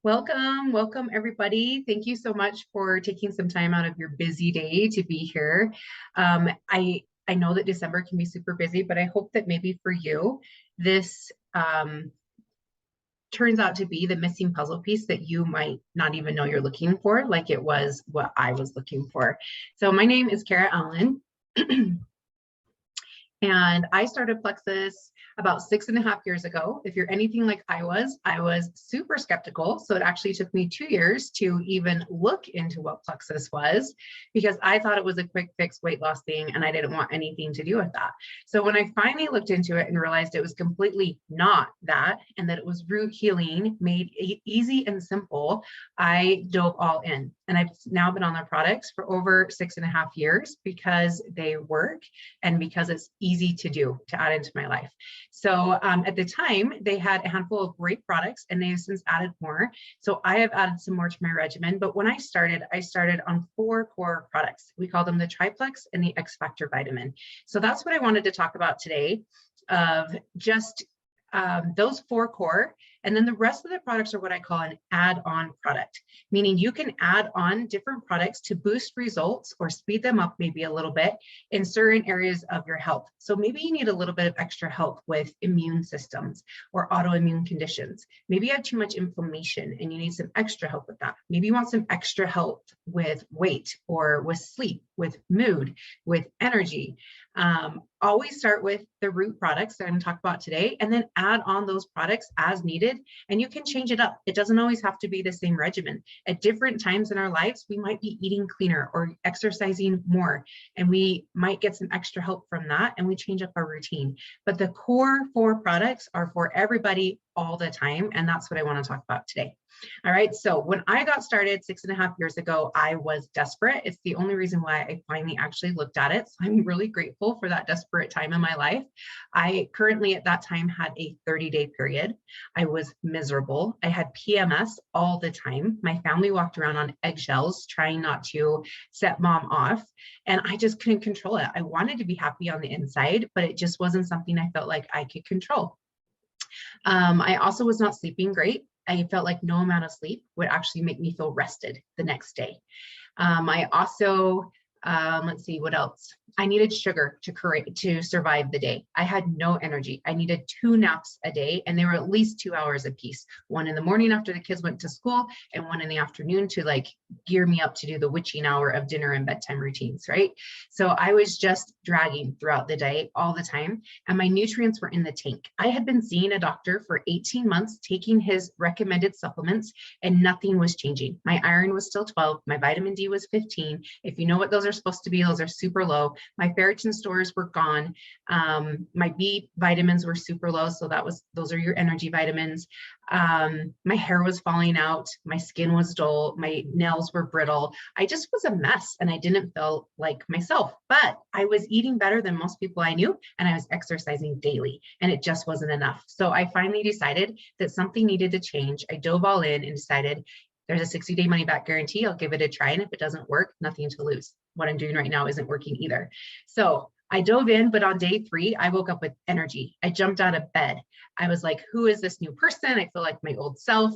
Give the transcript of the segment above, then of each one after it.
Welcome everybody. Thank you so much for taking some time out of your busy day to be here. I know that December can be super busy, but I hope that maybe for you, this turns out to be the missing puzzle piece that you might not even know you're looking for, like it was what I was looking for. So my name is Kara Allen. And I started Plexus about 6.5 years ago. If you're anything like I was super skeptical. So it actually took me 2 years to even look into what Plexus was, because I thought it was a quick fix weight loss thing and I didn't want anything to do with that. So when I finally looked into it and realized it was completely not that, and that it was root healing made easy and simple, I dove all in. And I've now been on their products for over 6.5 years because they work and because it's easy to do to add into my life. So at the time, they had a handful of great products and they've since added more. So I have added some more to my regimen. But when I started on 4 core products. We call them the Triplex and the X Factor vitamin. So that's what I wanted to talk about today, of just those 4 core. And then the rest of the products are what I call an add-on product, meaning you can add on different products to boost results or speed them up maybe a little bit in certain areas of your health. So maybe you need a little bit of extra help with immune systems or autoimmune conditions. Maybe you have too much inflammation and you need some extra help with that. Maybe you want some extra help with weight or with sleep, with mood, with energy. Always start with the root products that I'm going to talk about today, and then add on those products as needed. And you can change it up. It doesn't always have to be the same regimen. At different times in our lives, we might be eating cleaner or exercising more, and we might get some extra help from that, and we change up our routine. But the core 4 products are for everybody all the time, and that's what I want to talk about today. All right, so when I got started 6.5 years ago, I was desperate. It's the only reason why I finally actually looked at it. So I'm really grateful for that desperate time in my life. I currently at that time had a 30-day period. I was miserable. I had PMS all the time. My family walked around on eggshells trying not to set mom off, and I just couldn't control it. I wanted to be happy on the inside, but it just wasn't something I felt like I could control. I also was not sleeping great. I felt like no amount of sleep would actually make me feel rested the next day. I also, let's see, what else? I needed sugar to survive the day. I had no energy. I needed 2 naps a day, and they were at least 2 hours apiece. One in the morning after the kids went to school, and one in the afternoon to like gear me up to do the witching hour of dinner and bedtime routines, right? So I was just dragging throughout the day all the time, and my nutrients were in the tank. I had been seeing a doctor for 18 months, taking his recommended supplements, and nothing was changing. My iron was still 12. My vitamin D was 15. If you know what those are supposed to be, those are super low. My ferritin stores were gone. My B vitamins were super low. So those are your energy vitamins. My hair was falling out. My skin was dull. My nails were brittle. I just was a mess and I didn't feel like myself, but I was eating better than most people I knew. And I was exercising daily, and it just wasn't enough. So I finally decided that something needed to change. I dove all in and decided there's a 60-day money back guarantee. I'll give it a try. And if it doesn't work, nothing to lose. What I'm doing right now isn't working either. So I dove in, but on day 3, I woke up with energy. I jumped out of bed. I was like, who is this new person? I feel like my old self.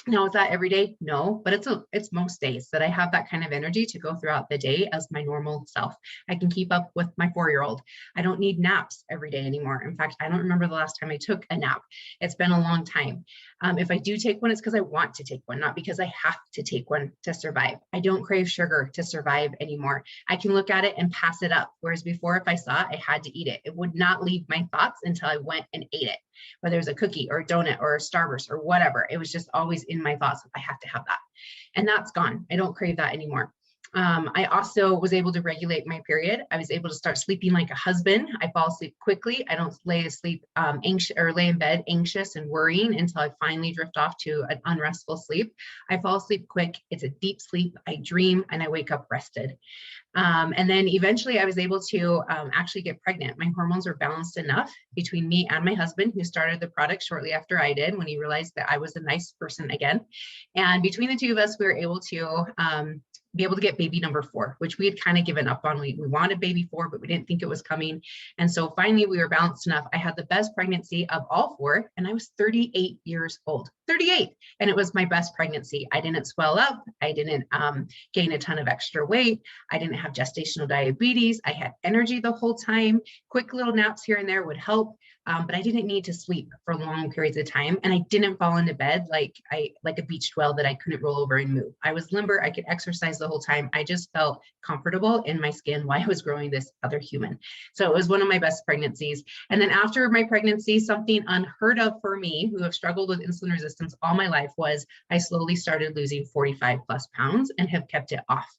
Now, is that every day? No, but it's most days that I have that kind of energy to go throughout the day as my normal self. I can keep up with my 4-year-old. I don't need naps every day anymore. In fact, I don't remember the last time I took a nap. It's been a long time. If I do take one, it's because I want to take one, not because I have to take one to survive. I don't crave sugar to survive anymore. I can look at it and pass it up. Whereas before, if I saw it, I had to eat it. It would not leave my thoughts until I went and ate it, whether it was a cookie or a donut or a Starburst or whatever. It was just always in my thoughts. I have to have that. And that's gone. I don't crave that anymore. I also was able to regulate my period. I was able to start sleeping like a husband. I fall asleep quickly. I don't lay asleep anxious or lay in bed anxious and worrying until I finally drift off to an unrestful sleep. I fall asleep quick. It's a deep sleep. I dream and I wake up rested. And then eventually I was able to actually get pregnant. My hormones were balanced enough between me and my husband, who started the product shortly after I did, when he realized that I was a nice person again. And between the two of us, we were able to be able to get baby number 4, which we had kind of given up on. We wanted baby 4, but we didn't think it was coming. And so finally we were balanced enough. I had the best pregnancy of all 4, and I was 38 years old, 38. And it was my best pregnancy. I didn't swell up. I didn't gain a ton of extra weight. I didn't have gestational diabetes. I had energy the whole time. Quick little naps here and there would help. But I didn't need to sleep for long periods of time. And I didn't fall into bed like a beached whale that I couldn't roll over and move. I was limber. I could exercise the whole time. I just felt comfortable in my skin while I was growing this other human. So it was one of my best pregnancies. And then after my pregnancy, something unheard of for me, who have struggled with insulin resistance all my life, was I slowly started losing 45+ pounds and have kept it off.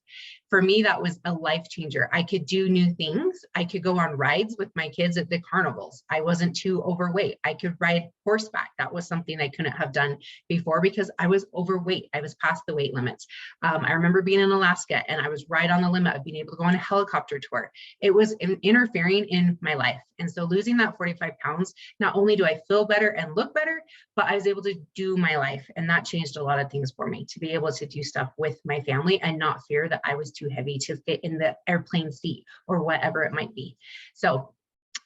For me, that was a life changer. I could do new things. I could go on rides with my kids at the carnivals. I wasn't too overweight. I could ride horseback. That was something I couldn't have done before because I was overweight. I was past the weight limits. I remember being in Alaska and I was right on the limit of being able to go on a helicopter tour. It was interfering in my life. And so losing that 45 pounds, not only do I feel better and look better, but I was able to do my life. And that changed a lot of things for me, to be able to do stuff with my family and not fear that I was too heavy to fit in the airplane seat or whatever it might be. So,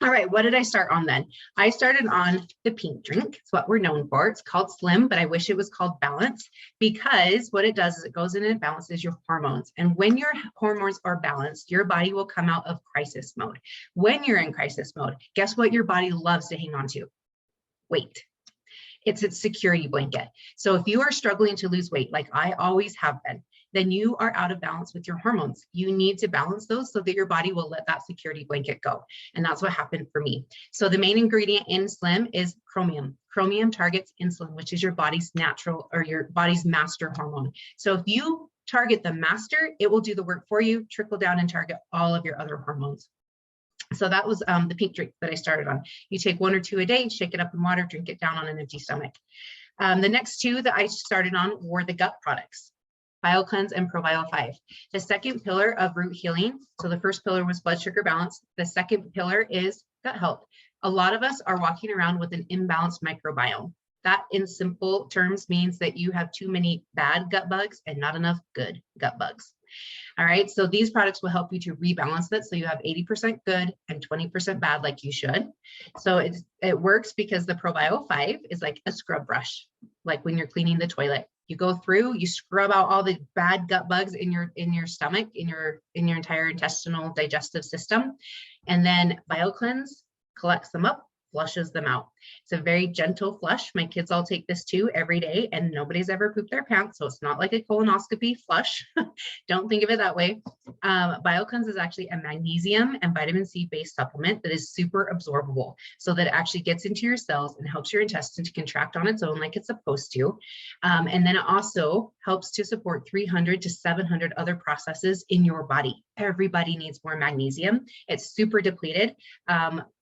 all right, what did I start on then? I started on the pink drink. It's what we're known for. It's called Slim, but I wish it was called Balance, because what it does is it goes in and it balances your hormones. And when your hormones are balanced, your body will come out of crisis mode. When you're in crisis mode, guess what your body loves to hang on to? Weight. It's its security blanket. So if you are struggling to lose weight, like I always have been, then you are out of balance with your hormones. You need to balance those so that your body will let that security blanket go. And that's what happened for me. So the main ingredient in Slim is chromium. Chromium targets insulin, which is your body's natural, or your body's master hormone. So if you target the master, it will do the work for you, trickle down and target all of your other hormones. So that was the pink drink that I started on. You take 1 or 2 a day, shake it up in water, drink it down on an empty stomach. The next 2 that I started on were the gut products, BioCleanse and ProBio5. The second pillar of root healing. So the first pillar was blood sugar balance. The second pillar is gut health. A lot of us are walking around with an imbalanced microbiome. That in simple terms means that you have too many bad gut bugs and not enough good gut bugs. All right, so these products will help you to rebalance that so you have 80% good and 20% bad, like you should. So it works because the ProBio5 is like a scrub brush, like when you're cleaning the toilet. You go through, you scrub out all the bad gut bugs in your stomach, in your entire intestinal digestive system, and then BioCleanse collects them up, flushes them out. It's a very gentle flush. My kids all take this too every day, and nobody's ever pooped their pants, so it's not like a colonoscopy flush. Don't think of it that way. BioCleanse is actually a magnesium and vitamin C based supplement that is super absorbable, so that it actually gets into your cells and helps your intestine to contract on its own like it's supposed to. And then it also helps to support 300 to 700 other processes in your body. Everybody needs more magnesium. It's super depleted.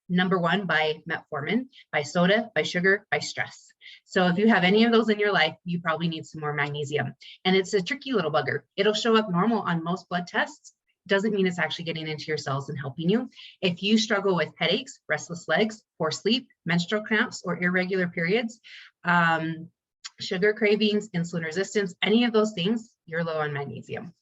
Number 1 by metformin, by soda, by sugar, by stress. So if you have any of those in your life, you probably need some more magnesium. And it's a tricky little bugger. It'll show up normal on most blood tests. Doesn't mean it's actually getting into your cells and helping you. If you struggle with headaches, restless legs, poor sleep, menstrual cramps, or irregular periods, sugar cravings, insulin resistance, any of those things, you're low on magnesium.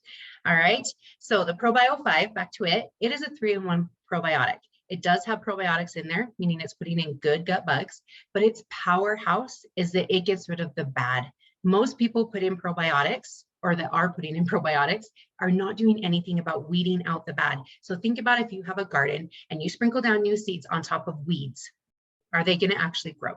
All right. So the ProBio5, back to it, it is a 3-in-1 probiotic. It does have probiotics in there, meaning it's putting in good gut bugs, but its powerhouse is that it gets rid of the bad. Most people put in probiotics, or that are putting in probiotics, are not doing anything about weeding out the bad. So think about if you have a garden and you sprinkle down new seeds on top of weeds, are they going to actually grow?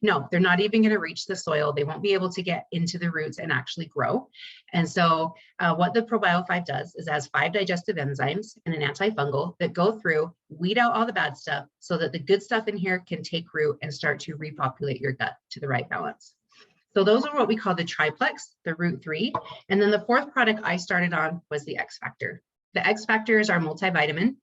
No, they're not even going to reach the soil. They won't be able to get into the roots and actually grow. And so what the ProBio5 does is it has 5 digestive enzymes and an antifungal that go through, weed out all the bad stuff so that the good stuff in here can take root and start to repopulate your gut to the right balance. So those are what we call the triplex, the root 3. And then the 4th product I started on was the X Factor. The X Factor is our multivitamin.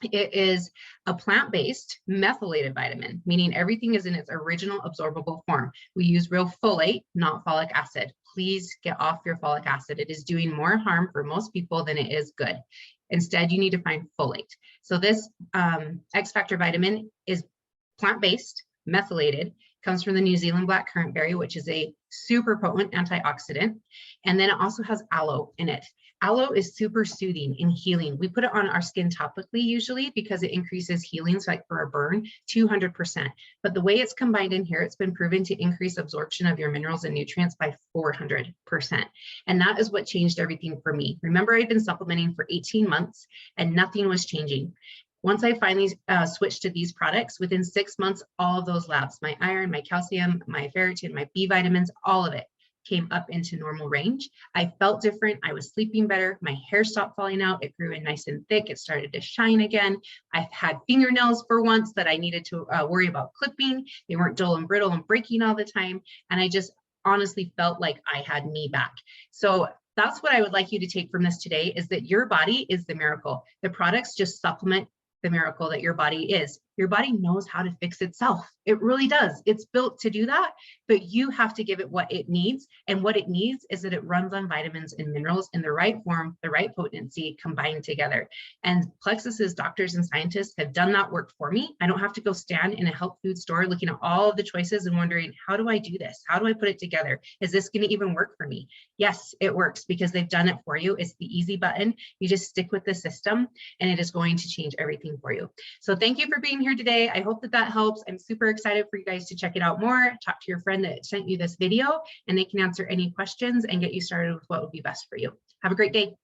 It is a plant-based methylated vitamin, meaning everything is in its original absorbable form. We use real folate, not folic acid. Please get off your folic acid. It is doing more harm for most people than it is good. Instead, you need to find folate. So this X Factor vitamin is plant-based, methylated, comes from the New Zealand black currant berry, which is a super potent antioxidant. And then it also has aloe in it. Aloe is super soothing and healing. We put it on our skin topically usually because it increases healing, so like for a burn, 200%. But the way it's combined in here, it's been proven to increase absorption of your minerals and nutrients by 400%. And that is what changed everything for me. Remember, I'd been supplementing for 18 months and nothing was changing. Once I finally switched to these products, within 6 months, all of those labs, my iron, my calcium, my ferritin, my B vitamins, all of it came up into normal range. I felt different. I was sleeping better. My hair stopped falling out. It grew in nice and thick. It started to shine again. I've had fingernails for once that I needed to worry about clipping. They weren't dull and brittle and breaking all the time. And I just honestly felt like I had me back. So that's what I would like you to take from this today, is that your body is the miracle. The products just supplement the miracle that your body is. Your body knows how to fix itself. It really does. It's built to do that, but you have to give it what it needs. And what it needs is that it runs on vitamins and minerals in the right form, the right potency combined together. And Plexus's doctors and scientists have done that work for me. I don't have to go stand in a health food store looking at all of the choices and wondering, how do I do this? How do I put it together? Is this going to even work for me? Yes, it works because they've done it for you. It's the easy button. You just stick with the system and it is going to change everything for you. So thank you for being here today. I hope that that helps. I'm super excited for you guys to check it out more. Talk to your friend that sent you this video and they can answer any questions and get you started with what would be best for you. Have a great day.